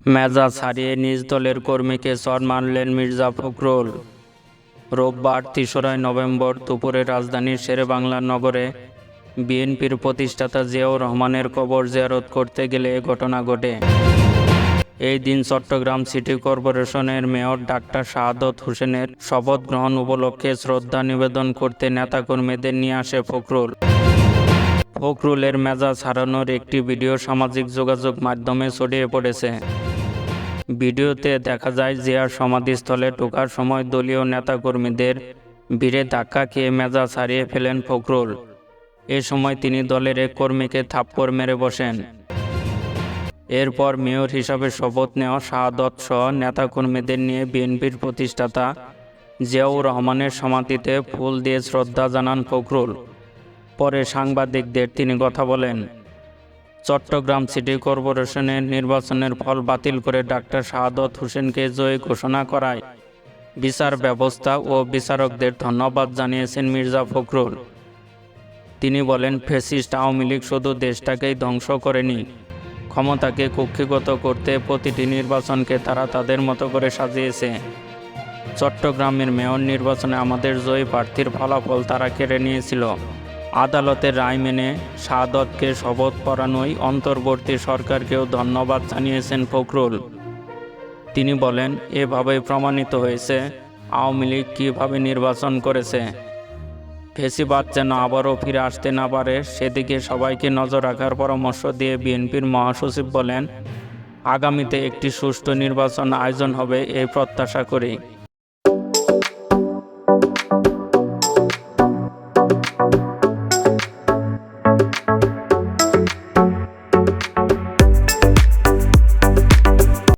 মেজাজ হারিয়ে নিজ দলের কর্মীকে চড় মারলেন মির্জা ফখরুল। রোববার ৩রা নভেম্বর দুপুরে রাজধানীর শেরেবাংলা নগরে বিএনপির প্রতিষ্ঠাতা জিয়াউর রহমানের কবর জিয়ারত করতে গেলে এ ঘটনা ঘটে। এই দিন চট্টগ্রাম সিটি কর্পোরেশনের মেয়র ডাক্তার শাহাদত হোসেনের শপথ গ্রহণ উপলক্ষে শ্রদ্ধা নিবেদন করতে নেতাকর্মীদের নিয়ে আসে ফখরুল। ফখরুলের মেজাজ হারানোর একটি ভিডিও সামাজিক যোগাযোগ মাধ্যমে ছড়িয়ে পড়েছে। ভিডিওতে দেখা যায় জিয়ার সমাধিস্থলে ঢোকার সময় দলীয় নেতাকর্মীদের ভিড়ে ধাক্কা খেয়ে মেজাজ হারিয়ে ফেলেন ফখরুল। এ সময় তিনি দলের এক কর্মীকে থাপ্পড় মেরে বসেন। এরপর মেয়র হিসাবে শপথ নেওয়া শাহাদত সহ নেতাকর্মীদের নিয়ে বিএনপির প্রতিষ্ঠাতা জিয়াউর রহমানের সমাধিতে ফুল দিয়ে শ্রদ্ধা জানান ফখরুল। পরে সাংবাদিকদের তিনি কথা বলেন। চট্টগ্রাম সিটি কর্পোরেশনের নির্বাচনের ফল বাতিল করে ডাক্তার শাহাদত হোসেনকে জয়ী ঘোষণা করায় বিচার ব্যবস্থা ও বিচারকদের ধন্যবাদ জানিয়েছেন মির্জা ফখরুল। তিনি বলেন, ফ্যাসিস্ট আওয়ামী লীগ শুধু দেশটাকেই ধ্বংস করেনি, ক্ষমতাকে কক্ষিগত করতে প্রতিটি নির্বাচনকে তারা তাদের মতো করে সাজিয়েছে। চট্টগ্রামের মেয়র নির্বাচনে আমাদের জয়ী প্রার্থীর ফলাফল তারা কেড়ে নিয়েছিল। আদালতের রায় মেনে শাহাদতকে শপথ পড়ানোয় অন্তর্বর্তী সরকারকেও ধন্যবাদ জানিয়েছেন ফখরুল। তিনি বলেন, এভাবেই প্রমাণিত হয়েছে আওয়ামী লীগ কীভাবে নির্বাচন করেছে। ফ্যাসিবাদ যেন আবারও ফিরে আসতে না পারে সেদিকে সবাইকে নজর রাখার পরামর্শ দিয়ে বিএনপির মহাসচিব বলেন, আগামীতে একটি সুষ্ঠু নির্বাচন আয়োজন হবে এই প্রত্যাশা করি।